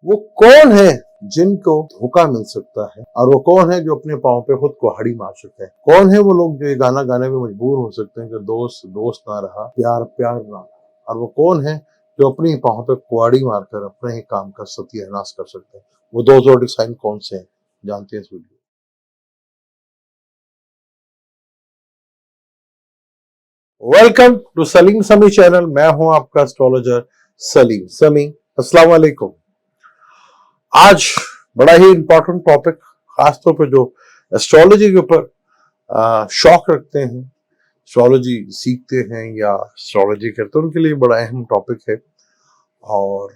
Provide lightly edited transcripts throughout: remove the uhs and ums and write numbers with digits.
वो कौन है जिनको धोखा मिल सकता है और वो कौन है जो अपने पाँव पे खुद कुल्हाड़ी मार सकते हैं? कौन है वो लोग जो ये गाना गाने में मजबूर हो सकते हैं कि दोस्त दोस्त ना रहा, प्यार प्यार ना रहा? और वो कौन है जो अपनी पाँव पे कुल्हाड़ी मारकर अपने ही काम का सत्यानाश कर सकते हैं? वो दो जोड़ी साइन कौन से हैं? जानते हैं इस वीडियो। वेलकम टू सलीम समी चैनल। मैं हूं आपका एस्ट्रोलॉजर सलीम समी। अस्सलाम वालेकुम। आज बड़ा ही इंपॉर्टेंट टॉपिक, खासतौर पर जो एस्ट्रोलॉजी के ऊपर शौक रखते हैं, एस्ट्रोलॉजी सीखते हैं या एस्ट्रोलॉजी करते हैं, उनके लिए बड़ा अहम टॉपिक है। और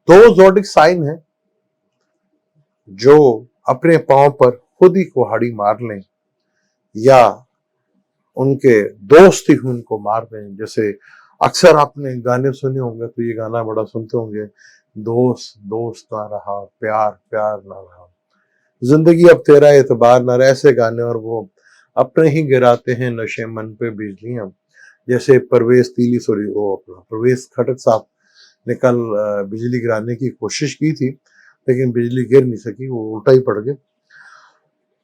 दो ज़ोडिक साइन है जो अपने पांव पर खुद ही कुल्हाड़ी मार लें या उनके दोस्त ही उनको मार दें। जैसे अक्सर आपने गाने सुने होंगे, तो ये गाना बड़ा सुनते होंगे, दोस्त दोस्त ना रहा, प्यार प्यार ना रहा, जिंदगी अब तेरा एतबार न रहा, ऐसे गाने। और वो अपने ही गिराते हैं नशे मन पे बिजलियां। जैसे परवेज तीली, सॉरी, वो अपना परवेज खटक साहब ने कल बिजली गिराने की कोशिश की थी, लेकिन बिजली गिर नहीं सकी, वो उल्टा ही पड़ गए।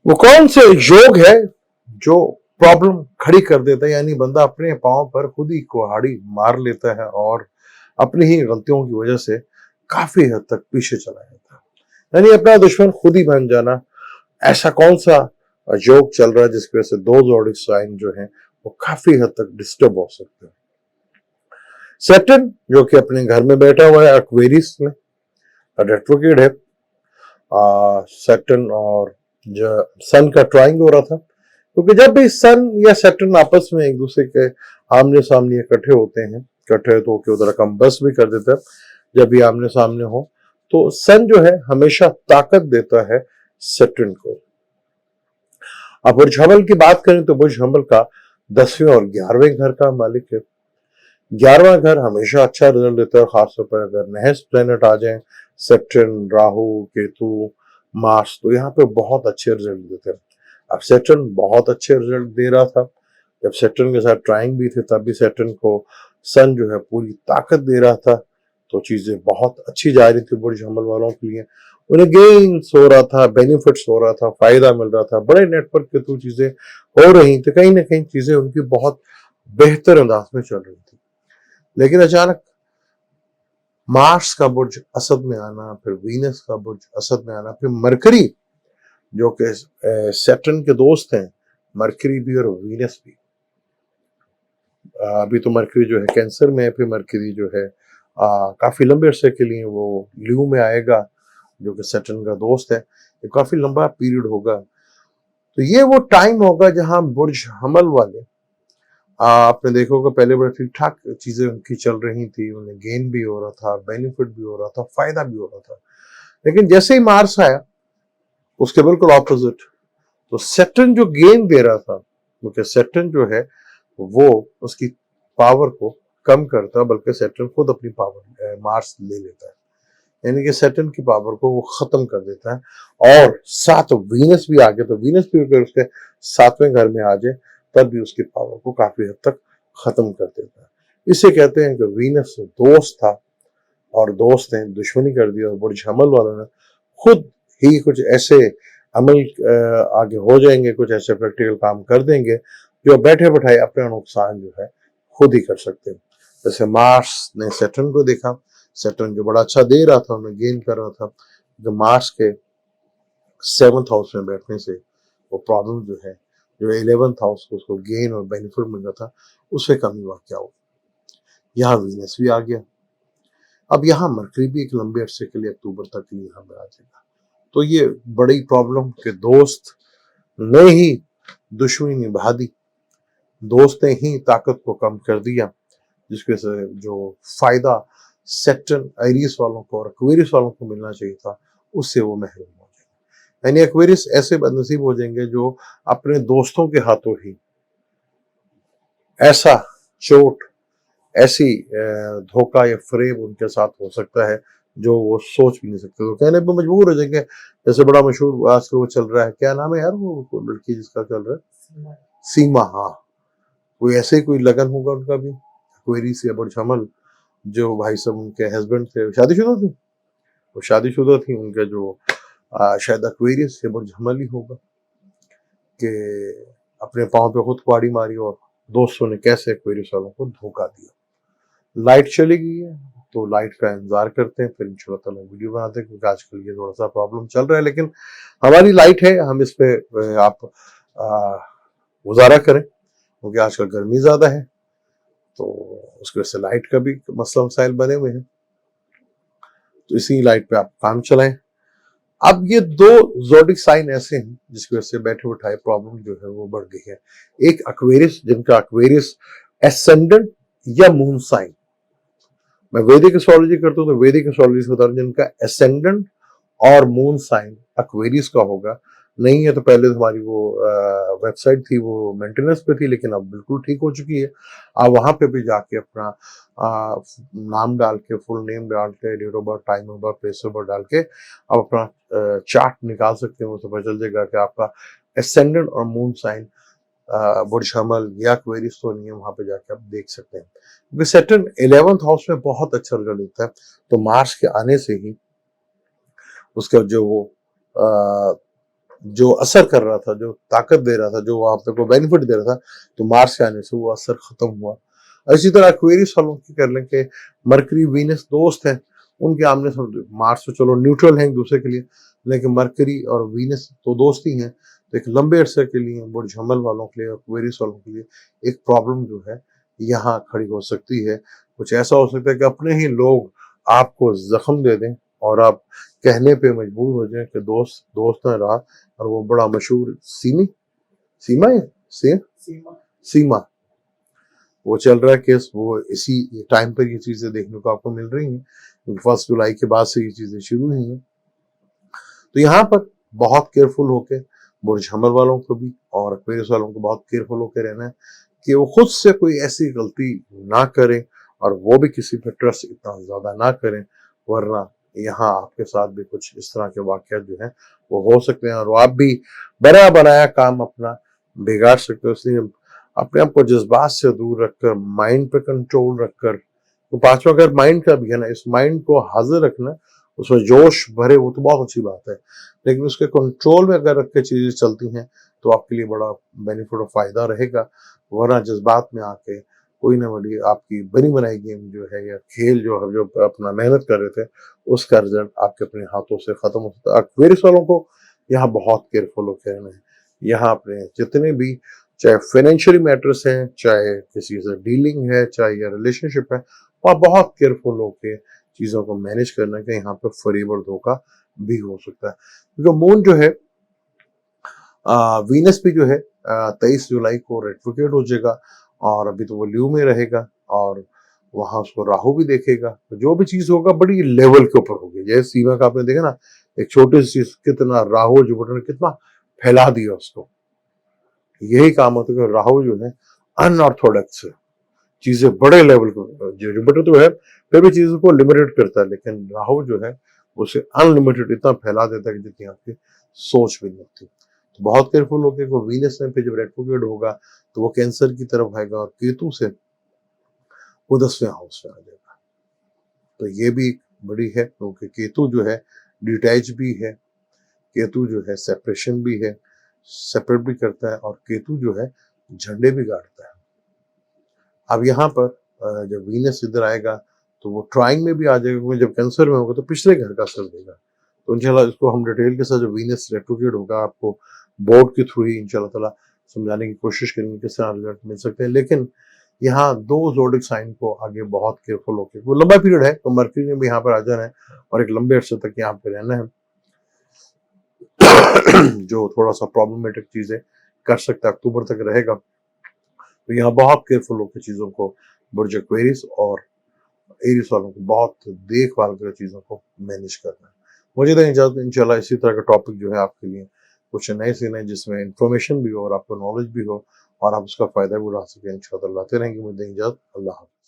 वो कौन से योग है जो प्रॉब्लम खड़ी कर देता है, यानी बंदा अपने पांव पर खुद ही कुल्हाड़ी मार लेता है और अपनी ही गलतियों की वजह से काफी हद तक पीछे चला जाता है, यानी अपना दुश्मन खुद ही बन जाना। ऐसा कौन सा योग चल रहा है जिसकी वजह से दो जोड़ी साइन जो हैं वो काफी हद तक डिस्टर्ब हो सकते हैं? सैटर्न, जो कि अपने घर में बैठा हुआ है एक्वेरियस में, रेट्रोग्रेड है। सैटर्न और जो सन का ट्राइंग हो रहा था, क्योंकि जब भी सन या सैटर्न आपस में एक दूसरे के आमने सामने इकट्ठे होते हैं, इकट्ठे तो के उधर कम बस भी कर देता है जब भी आमने सामने हो, तो सन जो है हमेशा ताकत देता है सैटर्न को। अब बुर्ज हमल की बात करें तो बुर्ज हमल का 10वें और 11वें घर का मालिक है। 11वां घर हमेशा अच्छा रिजल्ट देता है, खासतौर पर अगर नहस प्लेनेट आ जाए, सैटर्न, राहु, केतु, मार्स, तो यहाँ पे बहुत अच्छे रिजल्ट देते हैं। अब सैटर्न बहुत अच्छे रिजल्ट दे रहा था, जब सैटर्न के साथ ट्राइंग भी थे तब भी सैटर्न को सन जो है पूरी ताकत दे रहा था, तो चीजें बहुत अच्छी जा रही थी बुर्ज हमल वालों के लिए। उन्हें गेन्स हो रहा था, बेनिफिट्स हो रहा था, फायदा मिल रहा था, बड़े नेटवर्क के थ्रू चीजें हो रही थी, कहीं ना कहीं चीजें उनकी बहुत बेहतर अंदाज में चल रही थी। लेकिन अचानक मार्स का बुर्ज असद में आना, फिर वीनस का बुर्ज असद में आना, फिर मरकरी जो कि सैटर्न के दोस्त हैं, मरकरी भी और वीनस भी। अभी तो मरकरी जो है कैंसर में है, फिर मरकरी जो है काफी लंबे अरसे के लिए वो ल्यू में आएगा, जो कि सैटर्न का दोस्त है। ये काफी लंबा पीरियड होगा, तो ये वो टाइम होगा जहां बुर्ज हमल वाले, आपने देखा होगा पहले बड़े ठीक ठाक चीजें उनकी चल रही थी, उन्हें गेन भी हो रहा था, बेनिफिट भी हो रहा था, फायदा भी हो रहा था। लेकिन जैसे ही मार्स आया, उसके बिल्कुल ऑपोजिट, तो सैटर्न जो गेन दे रहा था, क्योंकि सैटर्न जो है वो उसकी पावर को कम करता है, बल्कि सैटर्न खुद अपनी पावर मार्स ले लेता है, यानी कि सैटर्न की पावर को वो खत्म कर देता है। और साथ वीनस भी आ गया, तो वीनस भी अगर उसके 7वें घर में आ जाए तब भी उसकी पावर को काफी हद तक खत्म कर देता है। इसे कहते हैं कि वीनस दोस्त था और दोस्त ने दुश्मनी कर दी, और बुर्ज हमल वालों ने खुद ही कुछ ऐसे अमल आगे हो जाएंगे, कुछ ऐसे प्रैक्टिकल काम कर देंगे जो बैठे बैठाए अपना नुकसान जो है खुद ही कर सकते हैं। जैसे मार्स ने सैटर्न को देखा, सैटर्न जो बड़ा अच्छा दे रहा था, उन्हें गेन कर रहा था, जो मार्स के 7th हाउस में बैठने से वो प्रॉब्लम जो है, जो 11th हाउस को उसको गेन और बेनिफिट मिल रहा था, उससे कमी हुआ। क्या हो, यहाँ वीनस भी आ गया, अब यहाँ मरकरी भी एक लंबे अरसे के लिए अक्टूबर तक के लिए यहाँ पे आ जाएगा। तो ये बड़ी प्रॉब्लम के दोस्त ने ही दुश्मनी निभा दी, दोस्त ने ही ताकत को कम कर दिया, जिसकी वजह से जो फायदा सैटर्न एरियस वालों को और एक्वेरियस वालों को मिलना चाहिए था, उससे वो महरूम हो जाएंगे। यानी एक्वेरियस ऐसे बदनसीब हो जाएंगे जो अपने दोस्तों के हाथों ही ऐसा चोट, ऐसी धोखा या फरेब उनके साथ हो सकता है जो वो सोच भी नहीं सकते, तो कहने पे मजबूर हो जाएंगे। जैसे बड़ा मशहूर आजकल वो चल रहा है, क्या नाम है यार वो लड़की जिसका चल रहा है, सीमा। हाँ, कोई ऐसे ही कोई लगन होगा उनका भी, क्वेरी से बुर्ज हमल, जो भाई साहब उनके हस्बैंड थे, शादीशुदा थे, वो शादीशुदा थी, उनका जो शायद एक्वेरियस से बुर्ज हमल ही होगा कि अपने पाँव पे खुद कुहाड़ी मारी और दोस्तों ने कैसे एक्वेरियस वालों को धोखा दिया। लाइट चली गई है तो लाइट का इंतजार करते हैं, फिर इंशाल्लाह ताला वीडियो बनाते हैं, क्योंकि आजकल ये थोड़ा सा प्रॉब्लम चल रहा है, लेकिन हमारी लाइट है, हम इस पे आप गुजारा करें, क्योंकि आजकल गर्मी ज्यादा है तो उसकी वजह से लाइट का भी मसला मसाइल बने हुए हैं, तो इसी लाइट पे आप काम चलाएं। अब ये दो ज़ोडिक साइन ऐसे हैं जिसकी वजह से बैठे उठाए प्रॉब्लम जो है वो बढ़ गई है। एक एक्वेरियस, जिनका एक्वेरियस एसेंडेंट या मून साइन, मैं वैदिक एस्ट्रोलॉजी करता हूँ तो वैदिक एस्ट्रोलॉजी से बता रहा हूँ, जिनका एसेंडेंट और मून साइन एक्वेरियस का होगा। नहीं है तो पहले हमारी वो वेबसाइट थी वो मेंटेनेंस पे थी, लेकिन अब बिल्कुल ठीक हो चुकी है। आप वहां पे भी जाके अपना नाम डाल के, फुल नेम डाल के, date of birth, time of birth, place of birth डाल के आप अपना चार्ट निकाल सकते हैं। उससे पता चल जाएगा कि आपका एसेंडेंट और मून साइन बुर्ज हमल या एक्वेरियस तो नहीं है, वहां पे जाके आप देख सकते हैं। क्योंकि सैटर्न 11th हाउस में बहुत अच्छा रिजल्ट देता है, तो मार्च के आने से ही उसका जो असर कर रहा था, जो ताकत दे रहा था, जो वहां पे को बेनिफिट दे रहा था, तो मार्च के आने से वो असर खत्म हुआ। इसी तरह एक्वेरियस वालों की कर लें कि मरकरी वीनस दोस्त हैं, उनके आमने सामने, मार्स तो चलो न्यूट्रल है एक दूसरे के लिए, लेकिन मरकरी और वीनस तो दोस्त ही हैं, तो एक लंबे अरसे के लिए बुर्ज हमल वालों के लिए, एक्वेरियस वालों के लिए एक प्रॉब्लम जो है यहाँ खड़ी हो सकती है। कुछ ऐसा हो सकता है कि अपने ही लोग आपको जख्म दे दें और आप कहने पे मजबूर हो जाए कि दोस्त दोस्त न रहा। और वो बड़ा मशहूर सीमा है सीमा वो चल रहा है केस, वो इसी टाइम पर ये चीजें देखने को आपको मिल रही हैं, क्योंकि 1 जुलाई के बाद से ये चीजें शुरू हुई हैं। तो यहाँ पर बहुत केयरफुल होके बुर्ज हमल वालों को भी और एक्वेरियस वालों को बहुत केयरफुल होकर रहना है कि वो खुद से कोई ऐसी गलती ना करें और वो भी किसी पर ट्रस्ट इतना ज्यादा ना करें, वरना यहाँ आपके साथ भी कुछ इस तरह के वाकया जो है वो हो सकते हैं और आप भी बना बनाया काम अपना बिगाड़ सकते हो। इसलिए अपने आप को जज्बात से दूर रखकर, माइंड पे कंट्रोल रखकर, तो पांचवा घर माइंड का भी है ना, इस माइंड को हाजिर रखना, उसमें जोश भरे, वो तो बहुत अच्छी बात है, लेकिन उसके कंट्रोल में अगर रख के चीजें चलती हैं तो आपके लिए बड़ा बेनिफिट और फायदा रहेगा। वरना जज्बात में आके कोई ना बड़ी आपकी बनी बनाई गेम जो है या खेल जो अपना मेहनत कर रहे थे, उसका रिजल्ट आपके अपने हाथों से खत्म हो सकता है। एक्वेरियस वालों को यहाँ बहुत केयरफुल होकर रहना है। यहाँ अपने जितने भी, चाहे फाइनेंशियली मैटर्स हैं, चाहे किसी से डीलिंग है, चाहे या रिलेशनशिप है, वहाँ बहुत केयरफुल होके चीजों को मैनेज करना कि यहाँ पे फरेब और धोखा भी हो सकता है। क्योंकि मून जो है, वीनस भी जो है 23 जुलाई को रेट्रोग्रेड हो जाएगा और अभी तो वो ल्यू में रहेगा और वहां उसको राहु भी देखेगा। तो जो भी चीज होगा बड़ी लेवल के ऊपर होगी। जैसे सीमा का आपने देखा ना, एक छोटी सी चीज कितना राहु जुपिटर ने कितना फैला दिया उसको। यही काम होता है कि राहु जो है अनऑर्थोडॉक्स है, चीजें बड़े लेवल को, जुपिटर तो है फिर भी चीजों को लिमिटेड करता है, लेकिन राहु जो है उसे अनलिमिटेड इतना फैला देता है कि जितनी आपकी सोच भी नहीं होती। तो बहुत केयरफुल होकर वो वीनस में फिर जब रेट्रोग्रेड होगा तो वो कैंसर की तरफ आएगा और केतु से वो 10वें हाउस में आ जाएगा। तो ये भी बड़ी है, क्योंकि केतु जो है डिटैच भी है, केतु जो है सेपरेशन भी है, सेपरेट भी करता है, और केतु जो है झंडे भी गाड़ता है। अब यहाँ पर जब वीनस इधर आएगा तो वो ट्राइंग में भी आ जाएगा, क्योंकि जब कैंसर में होगा तो पिछले घर का असर देगा। तो इंशाल्लाह इसको हम डिटेल के साथ, जो वीनस रेट्रोग्रेड होगा, आपको बोर्ड के थ्रू ही इंशाल्लाह ताला समझाने की कोशिश करेंगे किस तरह रिजल्ट मिल सकते हैं। लेकिन यहाँ दो जोडिक साइन को आगे बहुत केयरफुल होकर, वो लंबा पीरियड है तो मरकरी ने भी यहाँ पर आ जाना है और एक लंबे अरसे तक यहाँ पे रहना है जो थोड़ा सा प्रॉब्लमेटिक चीजें कर सकता है, अक्टूबर तक रहेगा। तो यहाँ बहुत केयरफुल होकर चीजों को, बुर्ज एक्वेरियस और एरियस वालों को बहुत देखभाल कर चीजों को मैनेज करना है। मुझे तो इजाजत, इंशाल्लाह इसी तरह का टॉपिक जो है आपके लिए कुछ नए से नए, जिसमें इंफॉर्मेशन भी हो और आपको नॉलेज भी हो और आप उसका फायदा भी उठा सकें, इंशाल्लाह लाते रहेंगे। मुझे इजाजत, अल्लाह हाफ़िज़।